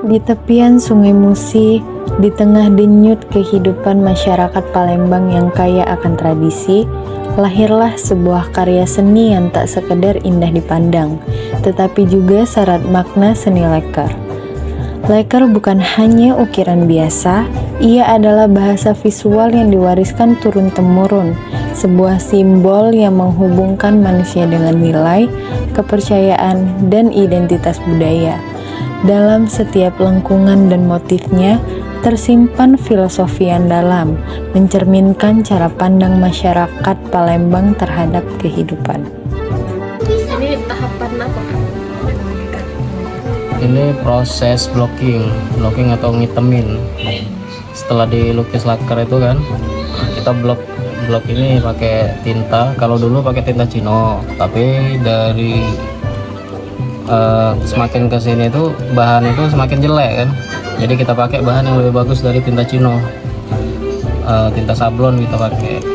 Di tepian Sungai Musi, di tengah denyut kehidupan masyarakat Palembang yang kaya akan tradisi, lahirlah sebuah karya seni yang tak sekedar indah dipandang, tetapi juga syarat makna seni leker. Leker bukan hanya ukiran biasa, ia adalah bahasa visual yang diwariskan turun-temurun, sebuah simbol yang menghubungkan manusia dengan nilai, kepercayaan, dan identitas budaya. Dalam setiap lengkungan dan motifnya, tersimpan filosofi yang dalam, mencerminkan cara pandang masyarakat Palembang terhadap kehidupan. Ini tahapan apa? Ini proses blocking atau ngitemin. Setelah dilukis laker itu kan, kita blok ini pakai tinta. Kalau dulu pakai tinta Cino, tapi dari semakin kesini itu bahan itu semakin jelek kan, jadi kita pakai bahan yang lebih bagus dari tinta Cino. Tinta sablon kita pakai,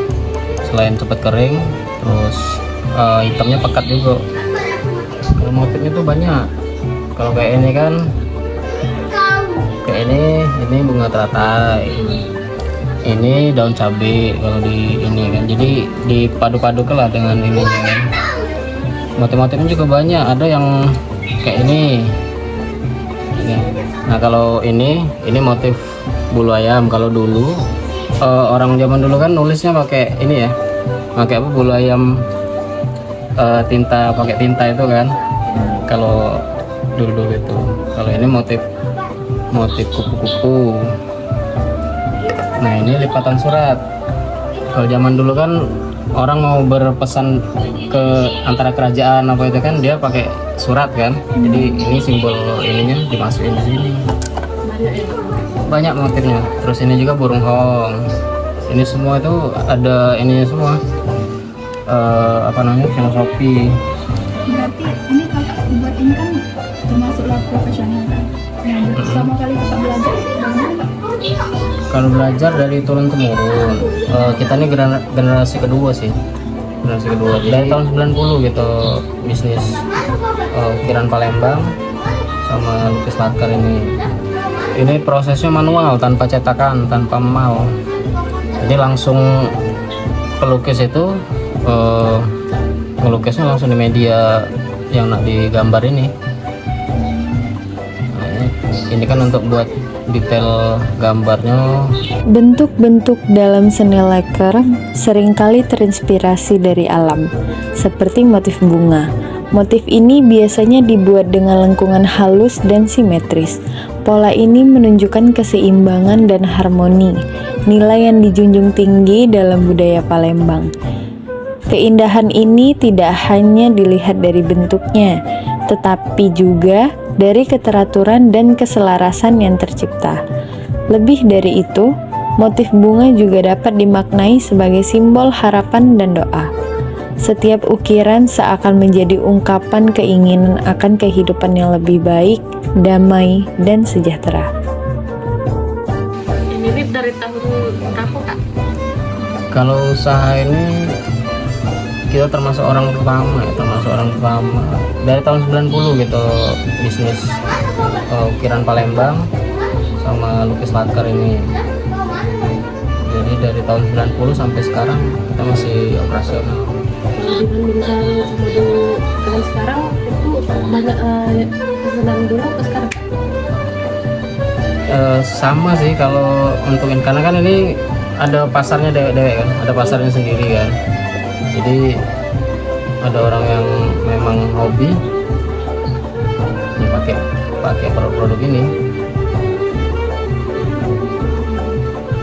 selain cepat kering, terus hitamnya pekat juga. Kalau motifnya tuh banyak. Kalau kayak ini kan, kayak ini bunga teratai, ini daun cabai. Kalau di ini kan, jadi dipadu-padukan lah dengan ininya kan. Motif-motifnya juga banyak, ada yang kayak ini. Nah kalau ini motif bulu ayam. Kalau dulu orang zaman dulu kan nulisnya pakai ini ya, pakai apa, bulu ayam, pakai tinta itu kan. Kalau dulu itu, kalau ini motif kupu-kupu. Nah ini lipatan surat. Kalau zaman dulu kan orang mau berpesan ke antara kerajaan apa itu kan, dia pakai surat kan. Jadi ini simbol ininya dimasukin di sini. Banyak motifnya. Terus ini juga burung hong. Ini semua itu ada ininya semua. Apa namanya, filosofi. Berarti ini kakak buat ini kan termasuklah profesional kan? Nah, pertama kali kakak belajar bagaimana kak? Kalau belajar dari turun temurun, kita ini generasi kedua sih. Generasi kedua. Dari tahun 90 gitu bisnis ukiran Palembang sama lukis laker ini. Ini prosesnya manual, tanpa cetakan, tanpa emal. Jadi langsung pelukis itu ngelukisnya langsung di media yang nak digambar ini. Nah, ini kan untuk buat detail gambarnya. Bentuk-bentuk dalam seni leker seringkali terinspirasi dari alam, seperti motif bunga. Motif ini biasanya dibuat dengan lengkungan halus dan simetris. Pola ini menunjukkan keseimbangan dan harmoni, nilai yang dijunjung tinggi dalam budaya Palembang. Keindahan ini tidak hanya dilihat dari bentuknya, tetapi juga dari keteraturan dan keselarasan yang tercipta. Lebih dari itu, motif bunga juga dapat dimaknai sebagai simbol harapan dan doa. Setiap ukiran seakan menjadi ungkapan keinginan akan kehidupan yang lebih baik, damai, dan sejahtera. Ini dari tahun berapa kak? Kalau usaha ini kita termasuk orang pertama dari tahun 90 gitu, bisnis ukiran Palembang sama lukis laker ini. Jadi dari tahun 90 sampai sekarang kita masih operasional. Dibandingkan sama dulu dengan sekarang itu banyak pesanan dulu ke sekarang? Sama sih kalau untuk ini, karena kan ini ada pasarnya dewek kan, ada pasarnya sendiri kan. Jadi ada orang yang memang hobi ya pakai produk ini.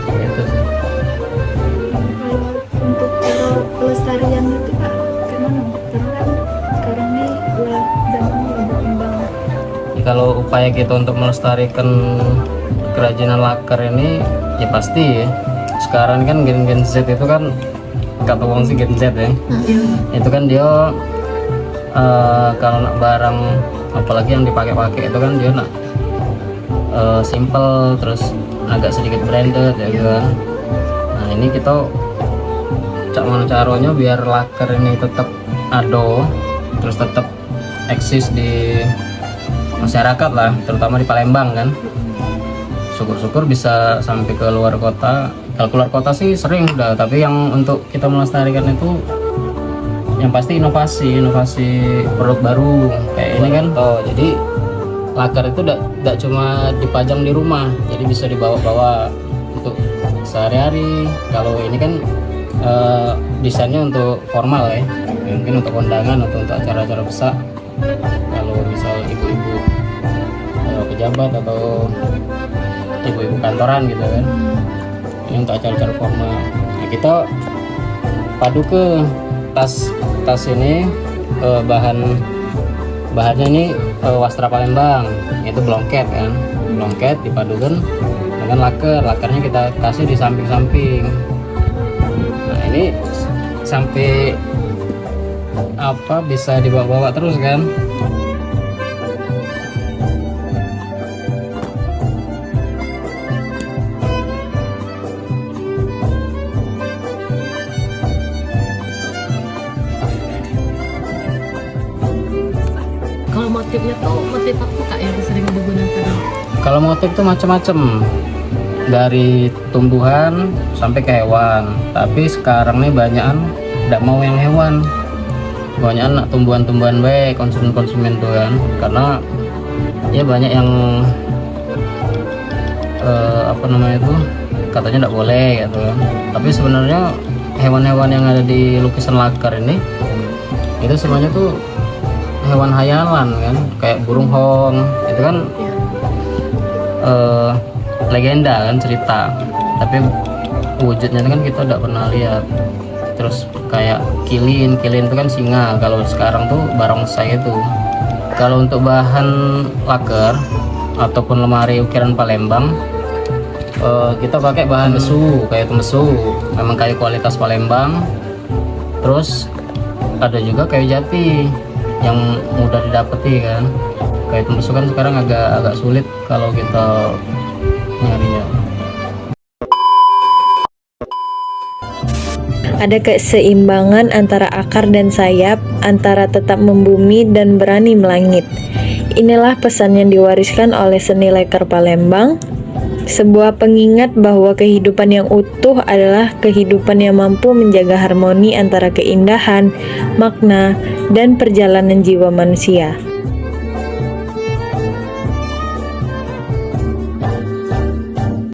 Gitu sih. Kalau untuk cara pelestarian itu kak, gimana? Karena kan sekarang ini udah zamannya udah berkembang. Ya, kalau upaya kita untuk melestarikan kerajinan laker ini ya pasti ya. Sekarang kan gen Z itu kan, kata wong sih gen Z ya. Itu kan dia kalau nak barang apalagi yang dipakai-pakai itu kan dia nak simple, terus agak sedikit branded ya kan. Nah ini kita cak mana caranya biar laker ini tetap ada, terus tetap eksis di masyarakat lah, terutama di Palembang kan. Syukur-syukur bisa sampai ke luar kota. Kalau keluar kota sih sering udah, tapi yang untuk kita melestarikan itu yang pasti inovasi produk baru kayak ini kan. Jadi laker itu tidak cuma dipajang di rumah, jadi bisa dibawa-bawa untuk sehari-hari. Kalau ini kan desainnya untuk formal ya, mungkin untuk kondangan atau untuk acara-acara besar. Kalau misal ibu-ibu pejabat atau ibu-ibu kantoran gitu kan, ini untuk acara-acara formal. Nah, kita padu ke tas ini, bahannya ini wastra Palembang, itu blongket kan, blongket dipadukan dengan lakernya kita kasih di samping-samping. Nah ini sampai apa bisa dibawa-bawa terus kan. Kalau motifnya tuh motif apa kak yang sering digunakan? Kalau motif tuh macam-macam, dari tumbuhan sampai ke hewan. Tapi sekarang nih banyakan tidak mau yang hewan, banyakan nak tumbuhan-tumbuhan baik konsumen tuh kan, karena ya banyak yang apa namanya itu katanya tidak boleh gitu kan. Tapi sebenarnya hewan-hewan yang ada di lukisan laker ini itu semuanya tuh hewan hayalan kan, kayak burung hong itu kan legenda kan, cerita, tapi wujudnya kan kita tidak pernah lihat. Terus kayak kilin itu kan singa, kalau sekarang tuh barongsai itu. Kalau untuk bahan laker ataupun lemari ukiran Palembang, kita pakai bahan besu, kayu tembesu, memang kayu kualitas Palembang. Terus ada juga kayu jati yang mudah didapati kan. Kayu tembesu kan sekarang agak sulit kalau kita nyarinya. Ada keseimbangan antara akar dan sayap, antara tetap membumi dan berani melangit. Inilah pesan yang diwariskan oleh seni laker Palembang, sebuah pengingat bahwa kehidupan yang utuh adalah kehidupan yang mampu menjaga harmoni antara keindahan, makna, dan perjalanan jiwa manusia.